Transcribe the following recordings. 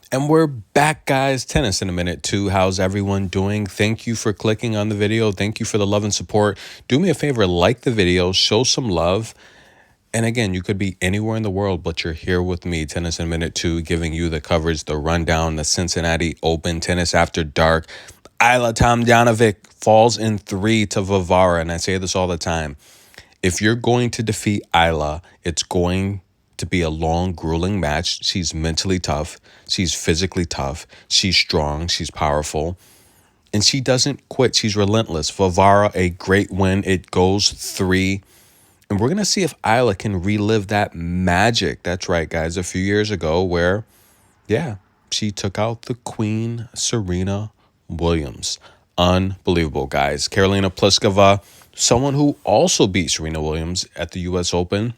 And we're back, guys. Tennis in a minute, too. How's everyone doing? Thank you for clicking on the video. Thank you for the love and support. Do me a favor, like the video, show some love. And again, you could be anywhere in the world, but you're here with me, Tennis in a Minute 2, giving you the coverage, the rundown, the Cincinnati Open, Tennis After Dark. Isla Tomljanovic falls in 3 to Vavara. And I say this all the time. If you're going to defeat Isla, it's going to be a long, grueling match. She's mentally tough. She's physically tough. She's strong. She's powerful. And she doesn't quit. She's relentless. Vavara, a great win. It goes 3. And we're going to see if Isla can relive that magic. That's right, guys. A few years ago where, yeah, she took out the Queen, Serena Williams. Unbelievable, guys. Karolina Pliskova, someone who also beat Serena Williams at the U.S. Open,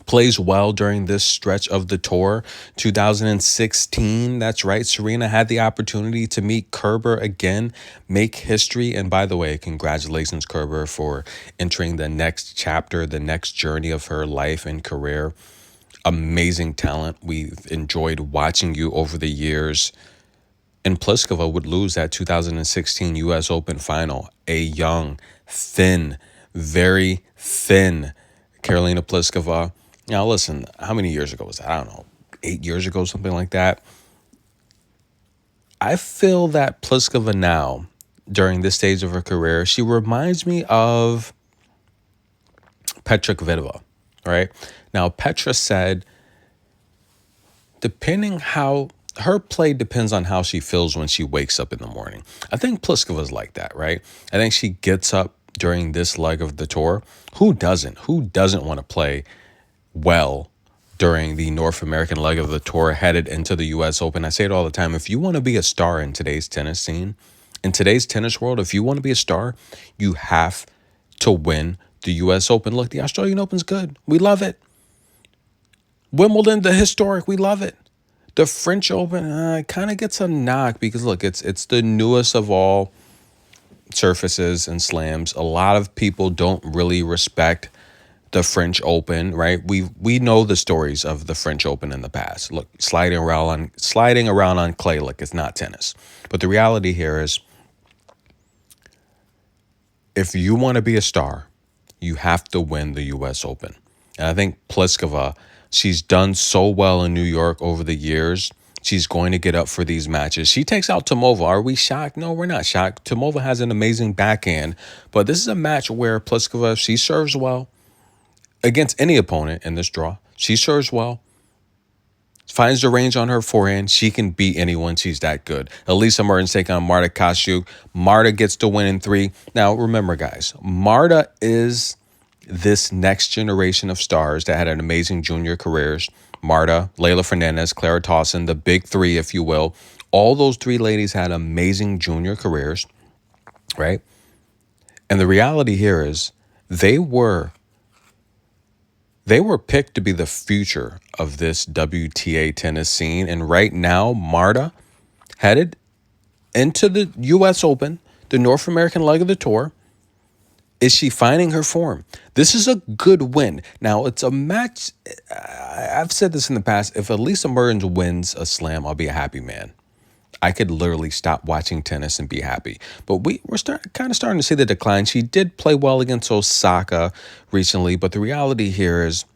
plays well during this stretch of the tour. 2016, that's right, Serena had the opportunity to meet Kerber again, make history. And by the way, congratulations, Kerber, for entering the next chapter, the next journey of her life and career. Amazing talent. We've enjoyed watching you over the years. And Pliskova would lose that 2016 U.S. Open final. A young, thin, very thin Karolina Pliskova. Now, listen, how many years ago was that? I don't know, 8 years ago, something like that. I feel that Pliskova now, during this stage of her career, she reminds me of Petra Kvitova, right? Now, Petra said, depending how her play depends on how she feels when she wakes up in the morning. I think Pliskova's like that, right? I think she gets up during this leg of the tour. Who doesn't? Who doesn't want to play well during the North American leg of the tour headed into the U.S. Open? I say it all the time. If you want to be a star in today's tennis scene, in today's tennis world, if you want to be a star, you have to win the U.S. Open. Look, the Australian Open's good. We love it. Wimbledon, the historic, we love it. The French Open kind of gets a knock because, look, it's the newest of all surfaces and slams. A lot of people don't really respect the French Open, right? We know the stories of the French Open in the past. Look, sliding around on clay like it's not tennis. But the reality here is, if you want to be a star, you have to win the U.S. Open. And I think Pliskova, she's done so well in New York over the years. She's going to get up for these matches. She takes out Tomova. Are we shocked? No, we're not shocked. Tomova has an amazing backhand. But this is a match where Pliskova, she serves well against any opponent in this draw. She serves well. Finds the range on her forehand. She can beat anyone. She's that good. Elisa Mertens taking on Marta Kostyuk. Marta gets to win in 3. Now, remember, guys, Marta is this next generation of stars that had an amazing junior careers. Marta, Leylah Fernandez, Clara Tauson, the big 3, if you will. All those 3 ladies had amazing junior careers, right? And the reality here is they were picked to be the future of this WTA tennis scene. And right now, Marta, headed into the U.S. Open, the North American leg of the tour, is she finding her form? This is a good win. Now, it's a match. I've said this in the past. If Elisa Mertens wins a slam, I'll be a happy man. I could literally stop watching tennis and be happy. But we're kind of starting to see the decline. She did play well against Osaka recently, but the reality here is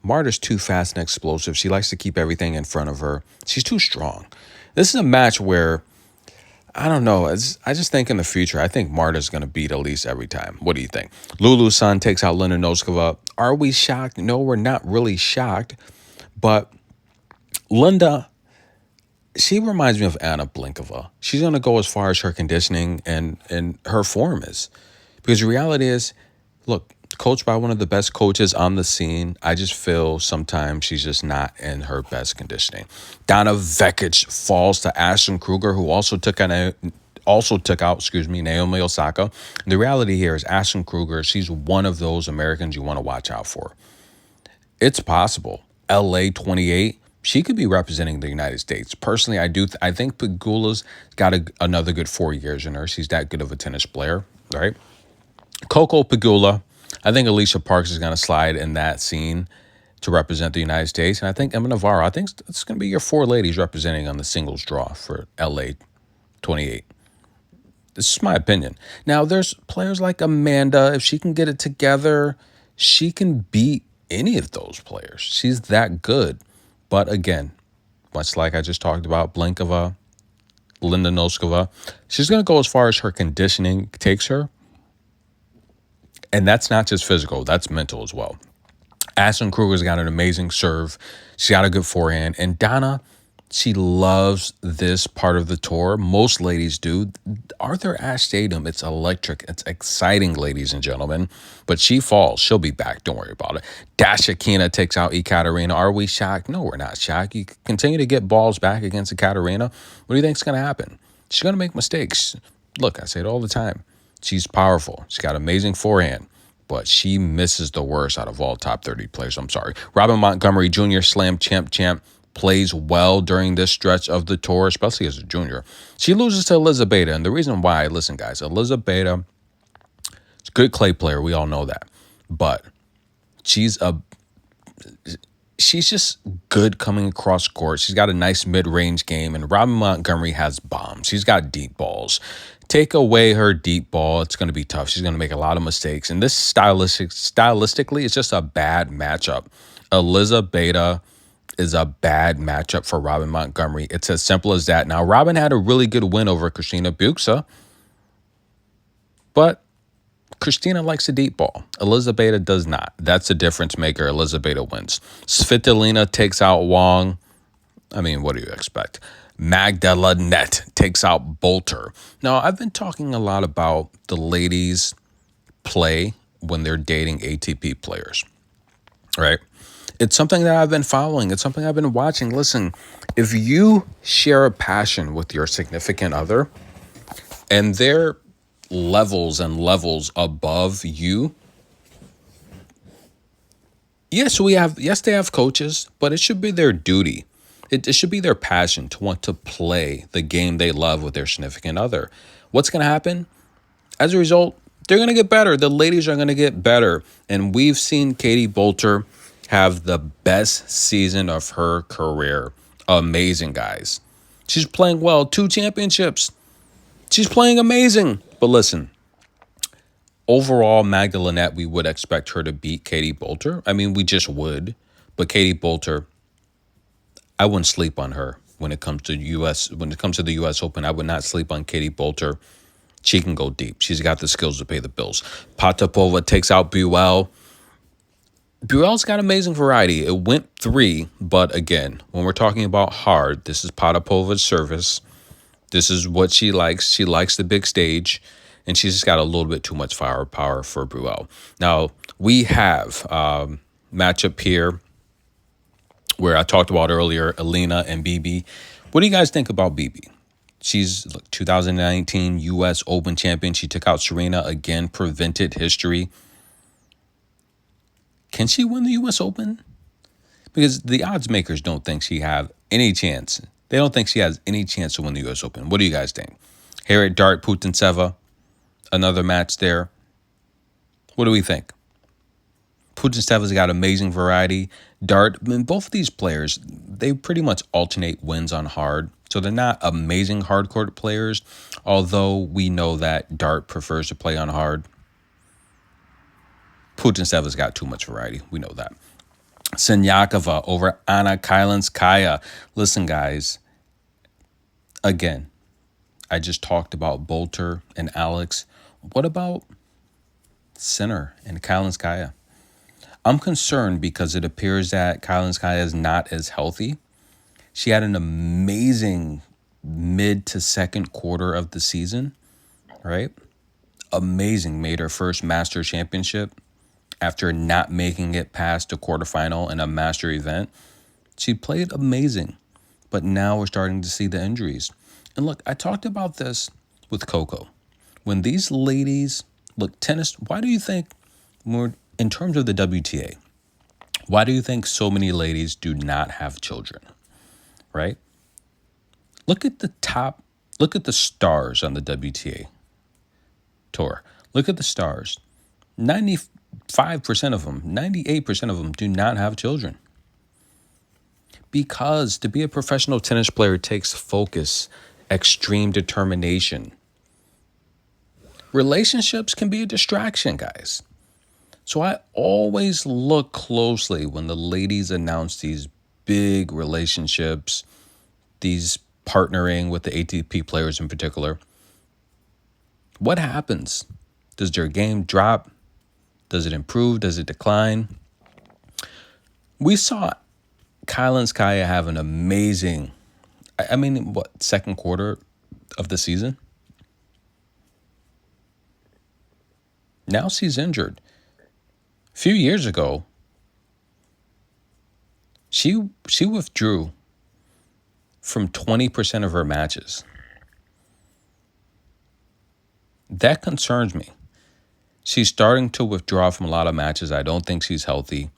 Marta's too fast and explosive. She likes to keep everything in front of her. She's too strong. This is a match where, I don't know, I just think in the future, I think Marta's going to beat Elise every time. What do you think? Lulu San takes out Linda Noskova. Are we shocked? No, we're not really shocked. But Linda, she reminds me of Anna Blinkova. She's going to go as far as her conditioning and her form is. Because the reality is, look, coached by one of the best coaches on the scene, I just feel sometimes she's just not in her best conditioning. Donna Vekic falls to Ashton Kruger, who also took out Naomi Osaka. And the reality here is Ashton Kruger, she's one of those Americans you want to watch out for. It's possible. LA 28, she could be representing the United States. Personally, I think Pegula's got another good 4 years in her. She's that good of a tennis player, right? Coco Pegula, I think Alicia Parks is going to slide in that scene. to represent the United States. And I think Emma Navarro, I think it's going to be your 4 ladies representing on the singles draw for LA 28. This is my opinion. Now, there's players like Amanda. If she can get it together, she can beat any of those players. She's that good. But again, much like I just talked about, Blinkova, Linda Noskova, she's going to go as far as her conditioning takes her. And that's not just physical, that's mental as well. Ashlyn Kruger's got an amazing serve. She got a good forehand. And Donna, she loves this part of the tour. Most ladies do. Arthur Ashe Stadium, it's electric. It's exciting, ladies and gentlemen. But she falls. She'll be back. Don't worry about it. Dasha Kina takes out Ekaterina. Are we shocked? No, we're not shocked. You continue to get balls back against Ekaterina. What do you think's going to happen? She's going to make mistakes. Look, I say it all the time. She's powerful. She's got amazing forehand. But she misses the worst out of all top 30 players. I'm sorry. Robin Montgomery Jr., Slam champ, plays well during this stretch of the tour, especially as a junior. She loses to Elizabeth, and the reason why, listen, guys, Elizabeth is a good clay player. We all know that. But she's just good coming across court. She's got a nice mid-range game, and Robin Montgomery has bombs. She's got deep balls. Take away her deep ball, it's going to be tough. She's going to make a lot of mistakes. And this stylistically, it's just a bad matchup. Elizabeth is a bad matchup for Robin Montgomery. It's as simple as that. Now, Robin had a really good win over Christina Buxa, but Christina likes a deep ball. Elizabeth does not. That's a difference maker. Elizabeth wins. Svitolina takes out Wong. I mean, what do you expect? Magda Lanette takes out Bolter. Now, I've been talking a lot about the ladies play when they're dating ATP players, right? It's something that I've been following. It's something I've been watching. Listen, if you share a passion with your significant other and they're levels and levels above you, yes, they have coaches, but it should be their duty. It should be their passion to want to play the game they love with their significant other. What's going to happen? As a result, they're going to get better. The ladies are going to get better. And we've seen Katie Bolter have the best season of her career. Amazing, guys. She's playing well. 2 championships. She's playing amazing. But listen, overall, Magda Lanette, we would expect her to beat Katie Bolter. I mean, we just would. But Katie Bolter, I wouldn't sleep on her when it comes to the U.S. Open. I would not sleep on Katie Bolter. She can go deep. She's got the skills to pay the bills. Potapova takes out Buell. Buell's got amazing variety. It went 3, but again, when we're talking about hard, this is Potapova's service. This is what she likes. She likes the big stage, and she's just got a little bit too much firepower for Buell. Now, we have matchup here where I talked about earlier, Alina and Bibi. What do you guys think about Bibi? She's 2019 U.S. Open champion. She took out Serena again, prevented history. Can she win the U.S. Open? Because the odds makers don't think she have any chance. They don't think she has any chance to win the U.S. Open. What do you guys think? Harriet Dart, Putintseva, another match there. What do we think? Putinstseva's got amazing variety. Dart, I mean, both of these players, they pretty much alternate wins on hard. So they're not amazing hard court players, although we know that Dart prefers to play on hard. Putinstseva's got too much variety. We know that. Siniakova over Anna Kalinskaya. Listen, guys, again, I just talked about Bolter and Alex. What about Sinner and Kalinskaya? I'm concerned because it appears that Kalinskaya is not as healthy. She had an amazing mid to second quarter of the season, right? Amazing. Made her first Master Championship after not making it past the quarterfinal in a Master event. She played amazing, but now we're starting to see the injuries. And look, I talked about this with Coco. When these ladies, look, tennis, why do you think more in terms of the WTA, why do you think so many ladies do not have children, right? Look at the stars on the WTA tour. Look at the stars. 90 95% of them, 98% of them do not have children. Because to be a professional tennis player takes focus, extreme determination. Relationships can be a distraction, guys. So I always look closely when the ladies announce these big relationships, these partnering with the ATP players in particular. What happens? Does their game drop? Does it improve? Does it decline? We saw Kaya have an amazing, second quarter of the season? Now she's injured. A few years ago, she withdrew from 20% of her matches. That concerns me. She's starting to withdraw from a lot of matches. I don't think she's healthy.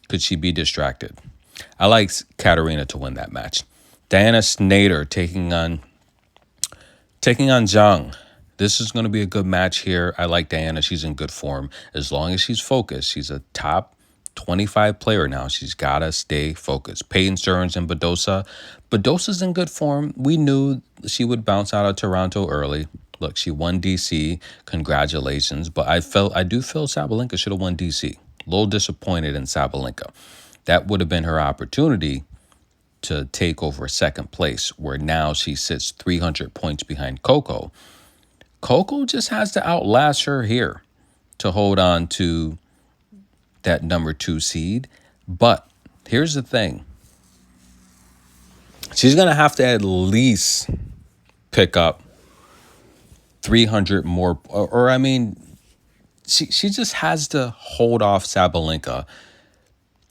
Could she be distracted? I like Katarina to win that match. Diana Snyder taking on Zhang. This is going to be a good match here. I like Diana. She's in good form. As long as she's focused, she's a top 25 player now. She's got to stay focused. Peyton Stearns and Badosa. Badosa's in good form. We knew she would bounce out of Toronto early. Look, she won DC. Congratulations. But I do feel Sabalenka should have won DC. A little disappointed in Sabalenka. That would have been her opportunity to take over second place, where now she sits 300 points behind Coco. Coco just has to outlast her here to hold on to that number 2 seed. But here's the thing. She's going to have to at least pick up 300 more. She just has to hold off Sabalenka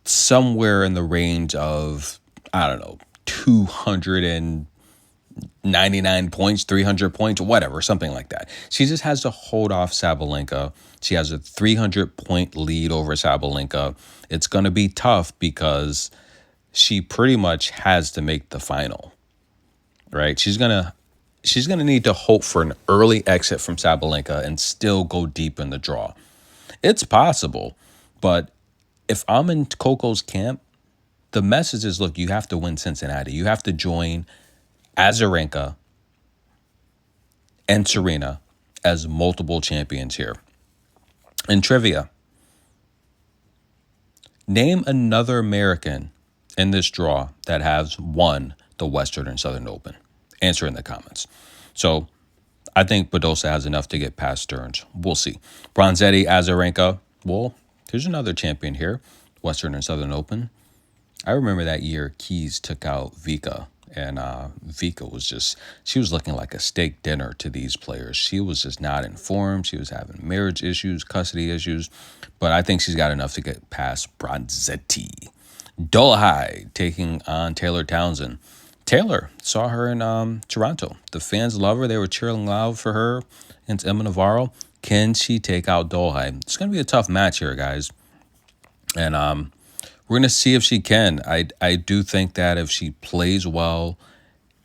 somewhere in the range of, 299 points, 300 points, whatever, something like that. She just has to hold off Sabalenka. She has a 300-point lead over Sabalenka. It's going to be tough because she pretty much has to make the final, right? She's going to need to hope for an early exit from Sabalenka and still go deep in the draw. It's possible, but if I'm in Coco's camp, the message is, look, you have to win Cincinnati. You have to join Azarenka and Serena as multiple champions here. In trivia, name another American in this draw that has won the Western and Southern Open. Answer in the comments. So I think Badosa has enough to get past Stearns. We'll see. Bronzetti, Azarenka. Well, here's another champion here. Western and Southern Open. I remember that year Keys took out Vika. And Vika she was looking like a steak dinner to these players. She was just not informed. She was having marriage issues, custody issues. But I think she's got enough to get past Bronzetti. Dolehai taking on Taylor Townsend. Taylor, saw her in Toronto. The fans love her. They were cheering loud for her against Emma Navarro. Can she take out Dolehai? It's going to be a tough match here, guys. And we're going to see if she can. I do think that if she plays well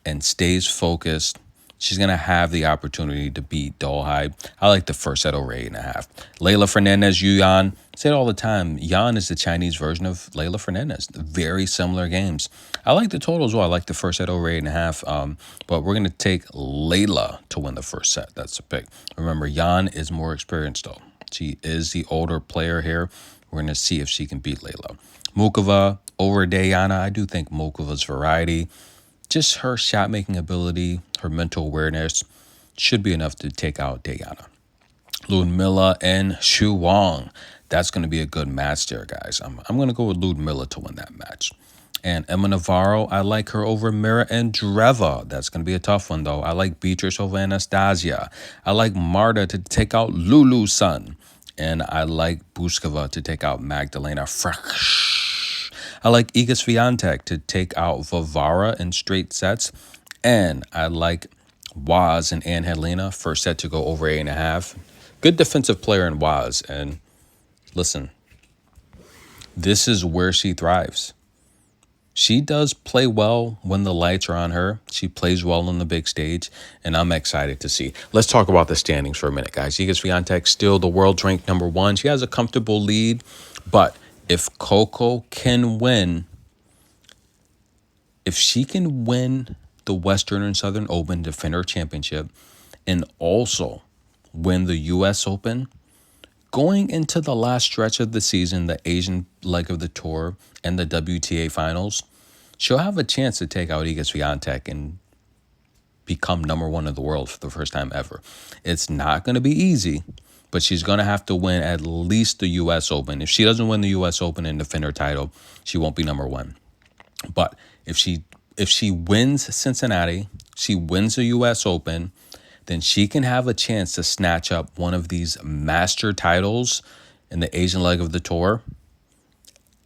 and stays focused, she's going to have the opportunity to beat Dolehai. I like the first set over 8.5. Leylah Fernandez, Yu Yan. I say it all the time. Yan is the Chinese version of Leylah Fernandez. Very similar games. I like the total as well. I like the first set over 8.5. But we're going to take Leylah to win the first set. That's the pick. Remember, Yan is more experienced, though. She is the older player here. We're going to see if she can beat Leylah. Mukova over Diana. I do think Mukova's variety, just her shot-making ability, her mental awareness should be enough to take out Diana. Ludmilla and Xu Wang. That's going to be a good match there, guys. I'm going to go with Ludmilla to win that match. And Emma Navarro, I like her over Mira Andreeva. That's going to be a tough one, though. I like Beatrice over Anastasia. I like Marta to take out Lulu Sun. And I like Buskova to take out Magdalena Frech. I like Iga Swiatek to take out Vavara in straight sets. And I like Waz and Ann Helena, first set to go over 8.5. Good defensive player in Waz. And listen, this is where she thrives. She does play well when the lights are on her. She plays well on the big stage, and I'm excited to see. Let's talk about the standings for a minute, guys. Iga Swiatek still the world ranked number 1. She has a comfortable lead, but if Coco can win, if she can win the Western and Southern Open, defend her championship, and also win the U.S. Open, going into the last stretch of the season, the Asian leg of the tour, and the WTA finals, she'll have a chance to take out Iga Swiatek and become number 1 in the world for the first time ever. It's not going to be easy, but she's going to have to win at least the U.S. Open. If she doesn't win the U.S. Open and defend her title, she won't be number 1. But if she wins Cincinnati, she wins the U.S. Open, then she can have a chance to snatch up one of these master titles in the Asian leg of the tour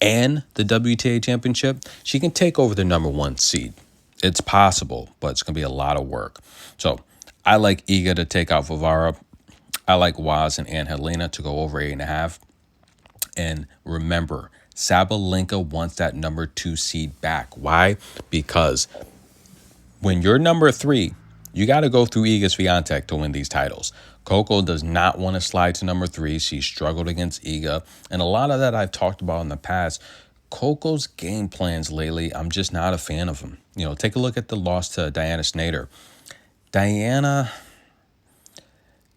and the WTA championship. She can take over the number 1 seed. It's possible, but it's going to be a lot of work. So I like Iga to take out Vivara. I like Waz and Angelina to go over 8.5. And remember, Sabalenka wants that number 2 seed back. Why? Because when you're number 3, you got to go through Iga Swiatek to win these titles. Coco does not want to slide to number 3. She struggled against Iga. And a lot of that I've talked about in the past. Coco's game plans lately, I'm just not a fan of them. You know, take a look at the loss to Diana Snyder. Diana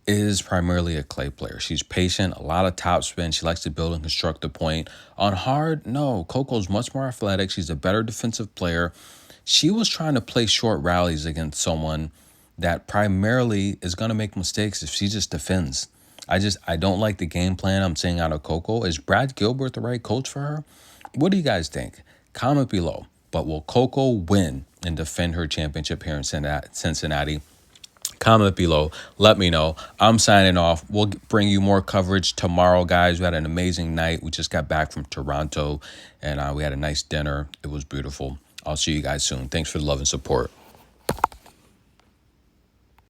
is primarily a clay player. She's patient, a lot of topspin. She likes to build and construct the point. On hard, no, Coco's much more athletic. She's a better defensive player. She was trying to play short rallies against someone that primarily is going to make mistakes if she just defends. I don't like the game plan I'm seeing out of Coco. Is Brad Gilbert the right coach for her? What do you guys think? Comment below. But will Coco win and defend her championship here in Cincinnati? Comment below. Let me know. I'm signing off. We'll bring you more coverage tomorrow, guys. We had an amazing night. We just got back from Toronto, and we had a nice dinner. It was beautiful. I'll see you guys soon. Thanks for the love and support.